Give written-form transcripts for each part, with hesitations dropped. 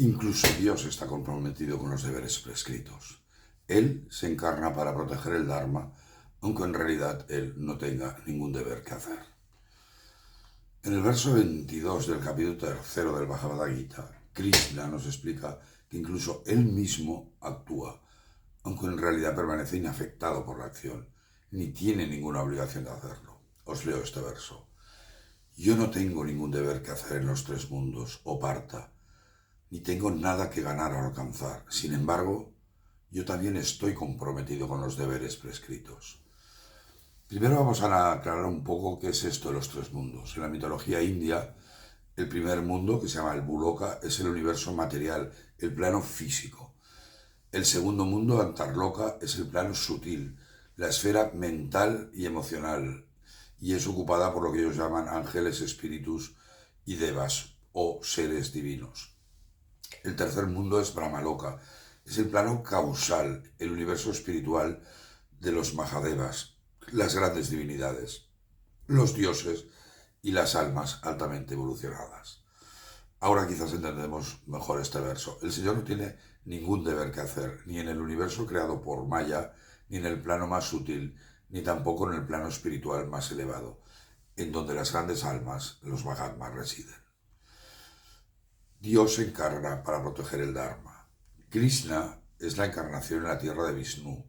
Incluso Dios está comprometido con los deberes prescritos. Él se encarna para proteger el Dharma, aunque en realidad él no tenga ningún deber que hacer. En el verso 22 del capítulo 3 del Bhagavad Gita, Krishna nos explica que incluso él mismo actúa, aunque en realidad permanece inafectado por la acción, ni tiene ninguna obligación de hacerlo. Os leo este verso. Yo no tengo ningún deber que hacer en los tres mundos, oh Partha, ni tengo nada que ganar o alcanzar. Sin embargo, yo también estoy comprometido con los deberes prescritos. Primero vamos a aclarar un poco qué es esto de los tres mundos. En la mitología india, el primer mundo, que se llama el Buloka, es el universo material, el plano físico. El segundo mundo, Antarloka, es el plano sutil, la esfera mental y emocional, y es ocupada por lo que ellos llaman ángeles, espíritus y devas, o seres divinos. El tercer mundo es Brahmaloka, es el plano causal, el universo espiritual de los Mahadevas, las grandes divinidades, los dioses y las almas altamente evolucionadas. Ahora quizás entendemos mejor este verso. El Señor no tiene ningún deber que hacer, ni en el universo creado por Maya, ni en el plano más sutil, ni tampoco en el plano espiritual más elevado, en donde las grandes almas, los Mahatmas, residen. Dios se encarna para proteger el Dharma. Krishna es la encarnación en la tierra de Vishnu,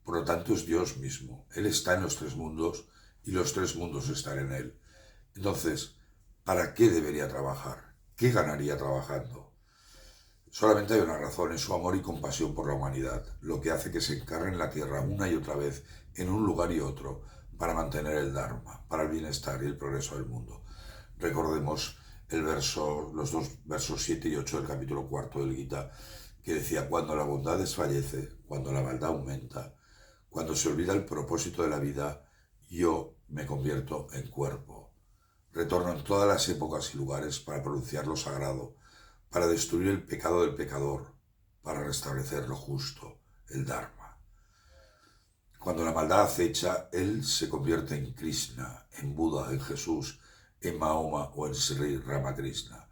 por lo tanto es Dios mismo. Él está en los tres mundos y los tres mundos están en él. Entonces, ¿para qué debería trabajar? ¿Qué ganaría trabajando? Solamente hay una razón, es su amor y compasión por la humanidad, lo que hace que se encarne en la tierra una y otra vez, en un lugar y otro, para mantener el Dharma, para el bienestar y el progreso del mundo. Recordemos los dos versos 7 y 8 del capítulo 4 del Gita, que decía: cuando la bondad desfallece, cuando la maldad aumenta, cuando se olvida el propósito de la vida, yo me convierto en cuerpo. Retorno en todas las épocas y lugares para pronunciar lo sagrado, para destruir el pecado del pecador, para restablecer lo justo, el Dharma. Cuando la maldad acecha, él se convierte en Krishna, en Buda, en Jesús, en Mahoma o en Sri Ramakrishna.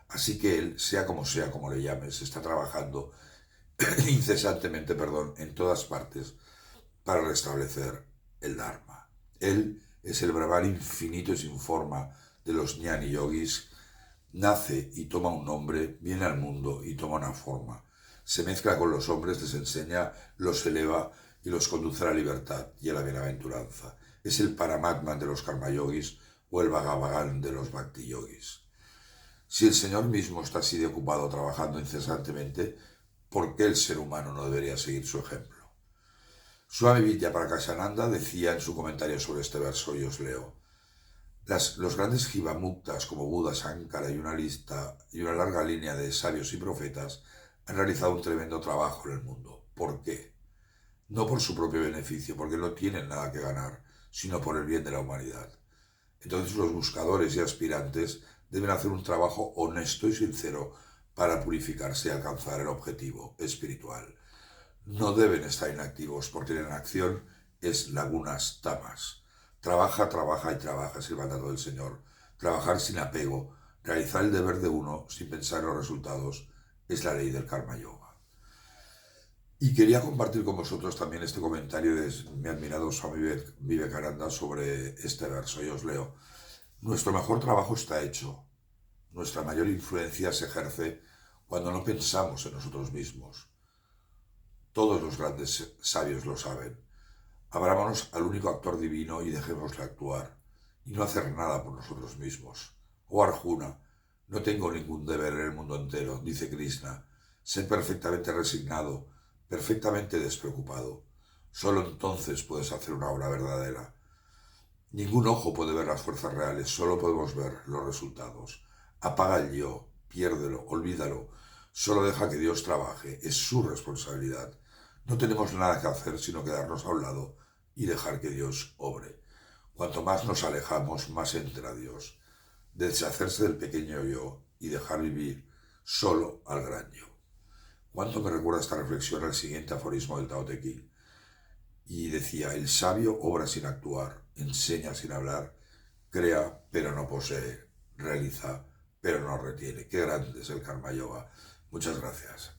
Así que él, sea como le llames, está trabajando incesantemente, en todas partes para restablecer el Dharma. Él es el Brahman infinito y sin forma de los Jnani Yogis. Nace y toma un nombre, viene al mundo y toma una forma. Se mezcla con los hombres, les enseña, los eleva y los conduce a la libertad y a la bienaventuranza. Es el Paramatman de los Karma Yogis o el Bhagavan de los Bhakti Yogis. Si el Señor mismo está así de ocupado trabajando incesantemente, ¿por qué el ser humano no debería seguir su ejemplo? Swami Vidyaprakashananda decía en su comentario sobre este verso, y os leo: los grandes Jivamuktas como Buda, Shankara y una larga línea de sabios y profetas han realizado un tremendo trabajo en el mundo. ¿Por qué? No por su propio beneficio, porque no tienen nada que ganar, sino por el bien de la humanidad. Entonces los buscadores y aspirantes deben hacer un trabajo honesto y sincero para purificarse y alcanzar el objetivo espiritual. No deben estar inactivos, porque en acción es lagunas tamas. Trabaja, trabaja y trabaja, es el mandato del Señor. Trabajar sin apego, realizar el deber de uno sin pensar en los resultados, es la ley del Karma Yoga. Y quería compartir con vosotros también este comentario de mi admirado Swami Vivekananda sobre este verso. Y os leo: nuestro mejor trabajo está hecho. Nuestra mayor influencia se ejerce cuando no pensamos en nosotros mismos. Todos los grandes sabios lo saben. Abrámonos al único actor divino y dejémosle actuar, y no hacer nada por nosotros mismos. Oh Arjuna, no tengo ningún deber en el mundo entero, dice Krishna. Sé perfectamente resignado, perfectamente despreocupado. Solo entonces puedes hacer una obra verdadera. Ningún ojo puede ver las fuerzas reales, solo podemos ver los resultados. Apaga el yo, piérdelo, olvídalo. Solo deja que Dios trabaje, es su responsabilidad. No tenemos nada que hacer sino quedarnos a un lado y dejar que Dios obre. Cuanto más nos alejamos, más entra Dios. Deshacerse del pequeño yo y dejar vivir solo al gran yo. ¿Cuánto me recuerda esta reflexión al siguiente aforismo del Tao Te Ching? Y decía: el sabio obra sin actuar, enseña sin hablar, crea pero no posee, realiza pero no retiene. Qué grande es el Karma Yoga. Muchas gracias.